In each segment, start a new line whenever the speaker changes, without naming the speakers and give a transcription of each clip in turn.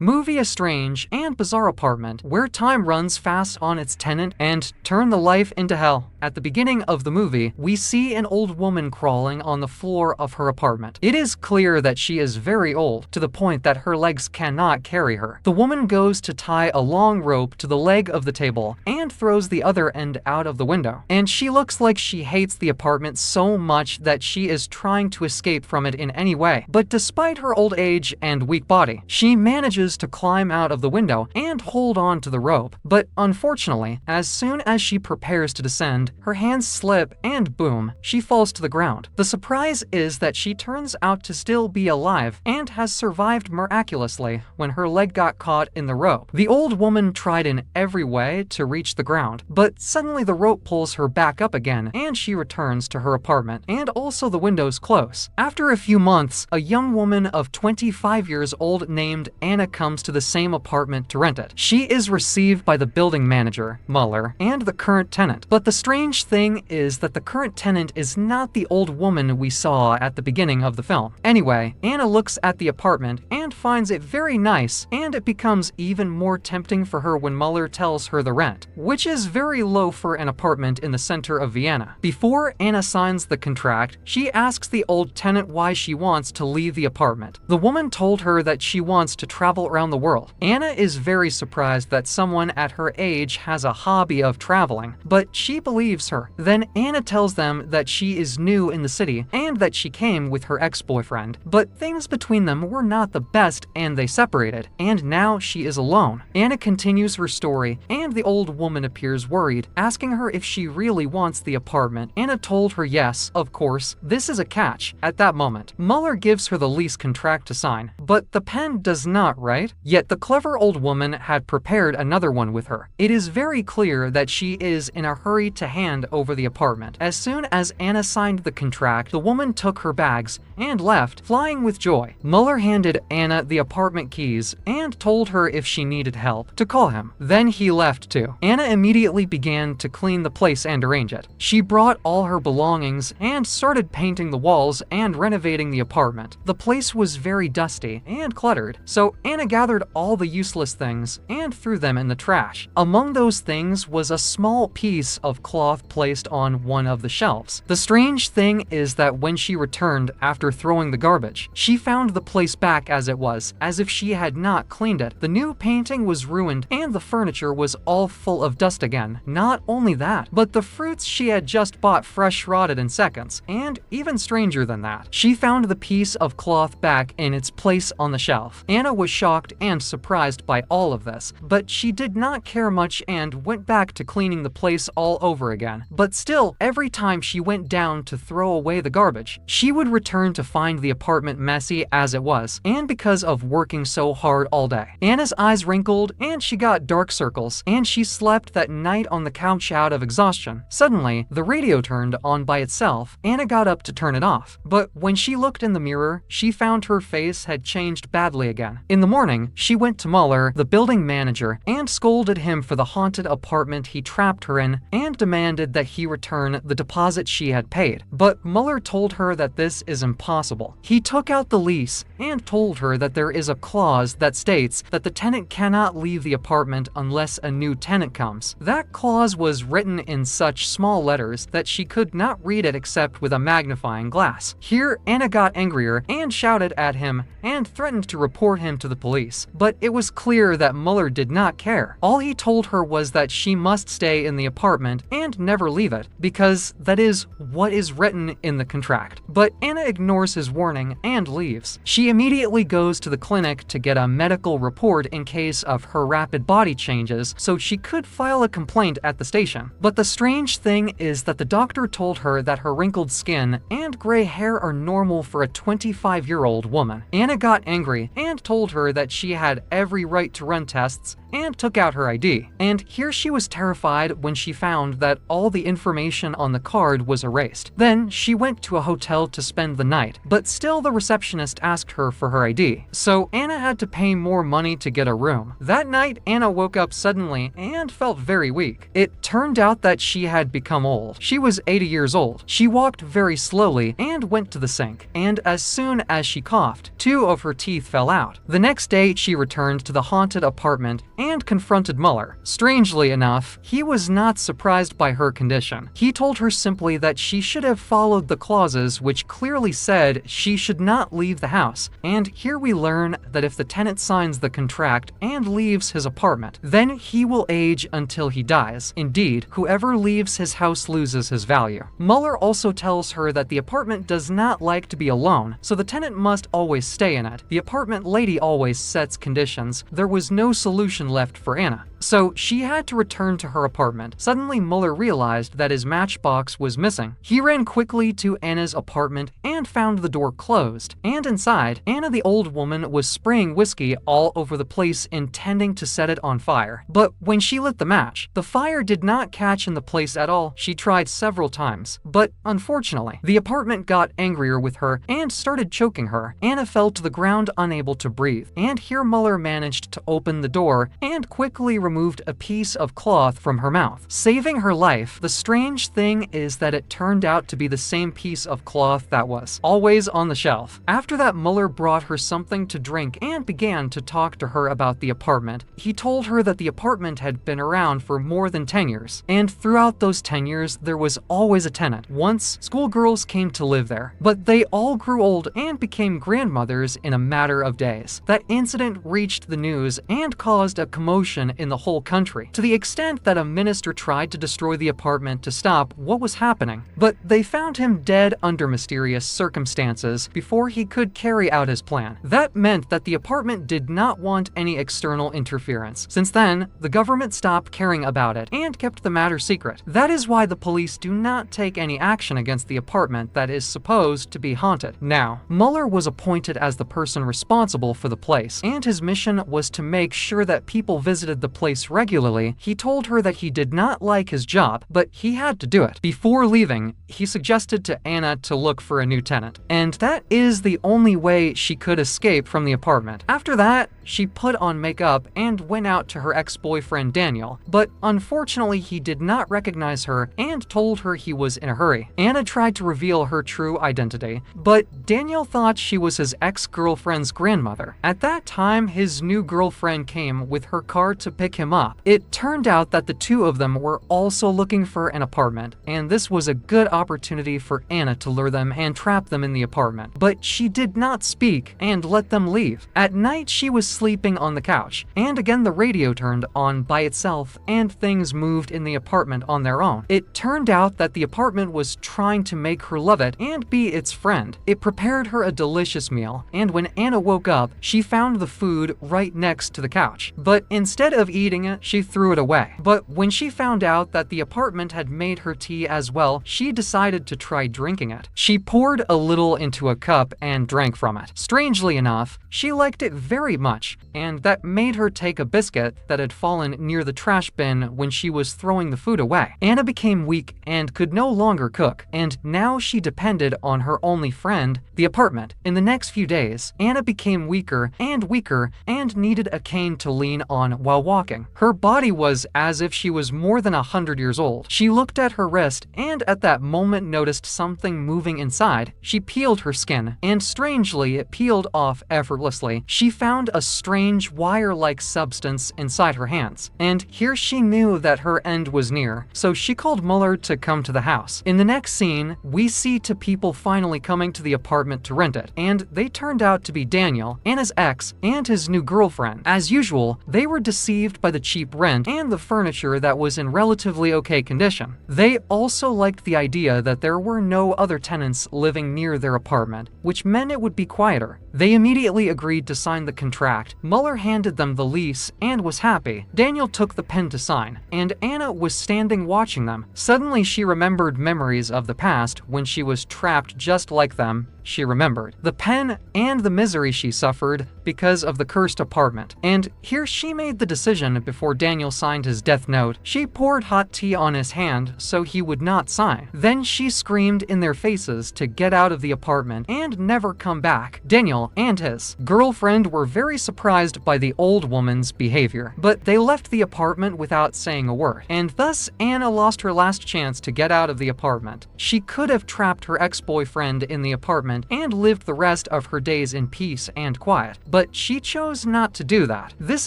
movie a strange and bizarre apartment where time runs fast on its tenant and turn the life into hell. At the beginning of the movie, we see an old woman crawling on the floor of her apartment. It is clear that she is very old, to the point that her legs cannot carry her. The woman goes to tie a long rope to the leg of the table and throws the other end out of the window. And she looks like she hates the apartment so much that she is trying to escape from it in any way. But despite her old age and weak body, she manages to climb out of the window and hold on to the rope. But unfortunately, as soon as she prepares to descend, her hands slip and boom, she falls to the ground. The surprise is that she turns out to still be alive and has survived miraculously when her leg got caught in the rope. The old woman tried in every way to reach the ground, but suddenly the rope pulls her back up again and she returns to her apartment, and also the windows close. After a few months, a young woman of 25 years old named Anna comes to the same apartment to rent it. She is received by the building manager, Muller, and the current tenant. But the strange thing is that the current tenant is not the old woman we saw at the beginning of the film. Anyway, Anna looks at the apartment and finds it very nice, and it becomes even more tempting for her when Muller tells her the rent, which is very low for an apartment in the center of Vienna. Before Anna signs the contract, she asks the old tenant why she wants to leave the apartment. The woman told her that she wants to travel around the world. Anna is very surprised that someone at her age has a hobby of traveling, but she believes her. Then Anna tells them that she is new in the city and that she came with her ex-boyfriend, but things between them were not the best and they separated, and now she is alone. Anna continues her story and the old woman appears worried, asking her if she really wants the apartment. Anna told her yes, of course. This is a catch. At that moment, Muller gives her the lease contract to sign, but the pen does not, right? Yet the clever old woman had prepared another one with her. It is very clear that she is in a hurry to hand over the apartment. As soon as Anna signed the contract, the woman took her bags and left, flying with joy. Muller handed Anna the apartment keys and told her if she needed help to call him. Then he left too. Anna immediately began to clean the place and arrange it. She brought all her belongings and started painting the walls and renovating the apartment. The place was very dusty and cluttered, so Anna gathered all the useless things and threw them in the trash. Among those things was a small piece of cloth placed on one of the shelves. The strange thing is that when she returned after throwing the garbage, she found the place back as it was, as if she had not cleaned it. The new painting was ruined and the furniture was all full of dust again. Not only that, but the fruits she had just bought fresh rotted in seconds. And even stranger than that, she found the piece of cloth back in its place on the shelf. Anna was shocked and surprised by all of this, but she did not care much and went back to cleaning the place all over again. But still, every time she went down to throw away the garbage, she would return to find the apartment messy as it was, and because of working so hard all day. Anna's eyes wrinkled and she got dark circles, and she slept that night on the couch out of exhaustion. Suddenly, the radio turned on by itself. Anna got up to turn it off, but when she looked in the mirror, she found her face had changed badly again. In the morning, she went to Muller, the building manager, and scolded him for the haunted apartment he trapped her in and demanded that he return the deposit she had paid. But Muller told her that this is impossible. He took out the lease and told her that there is a clause that states that the tenant cannot leave the apartment unless a new tenant comes. That clause was written in such small letters that she could not read it except with a magnifying glass. Here, Anna got angrier and shouted at him and threatened to report him to the police. But it was clear that Muller did not care. All he told her was that she must stay in the apartment and never leave it, because that is what is written in the contract. But Anna ignores his warning and leaves. She immediately goes to the clinic to get a medical report in case of her rapid body changes, so she could file a complaint at the station. But the strange thing is that the doctor told her that her wrinkled skin and gray hair are normal for a 25-year-old woman. Anna got angry and told her that she had every right to run tests and took out her ID. And here she was terrified when she found that but all the information on the card was erased. Then she went to a hotel to spend the night, but still the receptionist asked her for her ID, so Anna had to pay more money to get a room. That night, Anna woke up suddenly and felt very weak. It turned out that she had become old. She was 80 years old. She walked very slowly and went to the sink, and as soon as she coughed, 2 of her teeth fell out. The next day, she returned to the haunted apartment and confronted Muller. Strangely enough, he was not surprised by her condition. He told her simply that she should have followed the clauses which clearly said she should not leave the house, and here we learn that if the tenant signs the contract and leaves his apartment, then he will age until he dies. Indeed, whoever leaves his house loses his value. Muller also tells her that the apartment does not like to be alone, so the tenant must always stay in it. The apartment lady always sets conditions. There was no solution left for Anna, so she had to return to her apartment. Suddenly, Muller realized that his matchbox was missing. He ran quickly to Anna's apartment and found the door closed, and inside, Anna the old woman was spraying whiskey all over the place, intending to set it on fire. But when she lit the match, the fire did not catch in the place at all. She tried several times, but unfortunately, the apartment got angrier with her and started choking her. Anna fell to the ground unable to breathe, and here Muller managed to open the door and quickly removed a piece of cloth from her mouth, saving her life. The strange thing is that it turned out to be the same piece of cloth that was always on the shelf. After that, Muller brought her something to drink and began to talk to her about the apartment. He told her that the apartment had been around for more than 10 years, and throughout those 10 years, there was always a tenant. Once, schoolgirls came to live there, but they all grew old and became grandmothers in a matter of days. That incident reached the news and caused a commotion in the whole country, to the extent that a minister tried to destroy the apartment to stop what was happening, but they found him dead under mysterious circumstances before he could carry out his plan. That meant that the apartment did not want any external interference. Since then, the government stopped caring about it and kept the matter secret. That is why the police do not take any action against the apartment that is supposed to be haunted. Now, Muller was appointed as the person responsible for the place, and his mission was to make sure that people visited the place regularly. He told her that he did not like his job, but he had to do it. Before leaving, he suggested to Anna to look for a new tenant, and that is the only way she could escape from the apartment. After that, she put on makeup and went out to her ex-boyfriend Daniel, but unfortunately he did not recognize her and told her he was in a hurry. Anna tried to reveal her true identity, but Daniel thought she was his ex-girlfriend's grandmother. At that time, his new girlfriend came with her car to pick him up. It turned out that the two of them were also looking for an apartment, and this was a good opportunity for Anna to lure them and trap them in the apartment. But she did not speak and let them leave. At night, she was sleeping on the couch, and again the radio turned on by itself and things moved in the apartment on their own. It turned out that the apartment was trying to make her love it and be its friend. It prepared her a delicious meal, and when Anna woke up, she found the food right next to the couch. But instead of eating it, she threw it away. But when she found out that the apartment had made her tea as well, she decided to try drinking it. She poured a little into a cup and drank from it. Strangely enough, she liked it very much, and that made her take a biscuit that had fallen near the trash bin when she was throwing the food away. Anna became weak and could no longer cook, and now she depended on her only friend, the apartment. In the next few days, Anna became weaker and needed a cane to lean on while walking. Her body was as if she was more than 100 years old. She looked at her wrist and at that moment noticed something moving inside. She peeled her skin, and strangely, it peeled off effortlessly. She found a strange wire-like substance inside her hands, and here she knew that her end was near, so she called Muller to come to the house. In the next scene, we see two people finally coming to the apartment to rent it, and they turned out to be Daniel, Anna's ex, and his new girlfriend. As usual, they were deceived by the cheap rent and the furniture that was in relatively okay condition. They also liked the idea that there were no other tenants living near their apartment, which meant it would be quieter. They immediately agreed to sign the contract. Muller handed them the lease and was happy. Daniel took the pen to sign, and Anna was standing watching them. Suddenly she remembered memories of the past when she was trapped just like them. She remembered the pen and the misery she suffered because of the cursed apartment. And here she made the decision before Daniel signed his death note. She poured hot tea on his hand so he would not sign. Then she screamed in their faces to get out of the apartment and never come back. Daniel and his girlfriend were very surprised by the old woman's behavior, but they left the apartment without saying a word. And thus Anna lost her last chance to get out of the apartment. She could have trapped her ex-boyfriend in the apartment and lived the rest of her days in peace and quiet, but she chose not to do that. This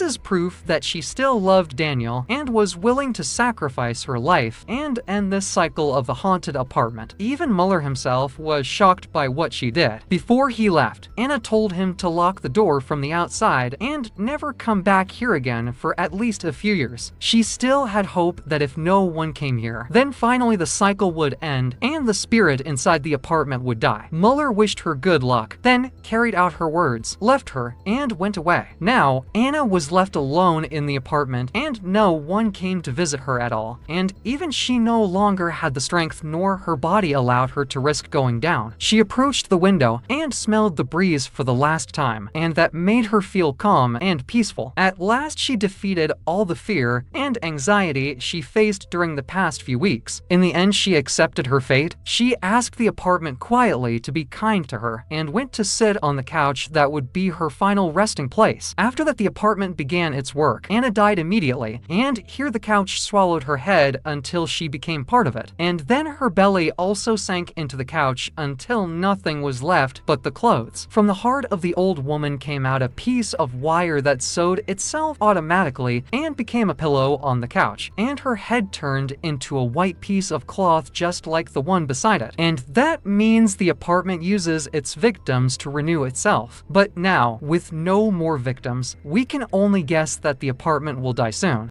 is proof that she still loved Daniel and was willing to sacrifice her life and end this cycle of the haunted apartment. Even Muller himself was shocked by what she did. Before he left, Anna told him to lock the door from the outside and never come back here again for at least a few years. She still had hope that if no one came here, then finally the cycle would end and the spirit inside the apartment would die. Muller wished her good luck, then carried out her words, left her, and went away. Now, Anna was left alone in the apartment, and no one came to visit her at all, and even she no longer had the strength nor her body allowed her to risk going down. She approached the window and smelled the breeze for the last time, and that made her feel calm and peaceful. At last she defeated all the fear and anxiety she faced during the past few weeks. In the end, she accepted her fate. She asked the apartment quietly to be kind to her and went to sit on the couch that would be her final resting place. After that, the apartment began its work. Anna died immediately, and here the couch swallowed her head until she became part of it. And then her belly also sank into the couch until nothing was left but the clothes. From the heart of the old woman came out a piece of wire that sewed itself automatically and became a pillow on the couch, and her head turned into a white piece of cloth just like the one beside it. And that means the apartment uses its victims to renew itself. But now, with no more victims, we can only guess that the apartment will die soon.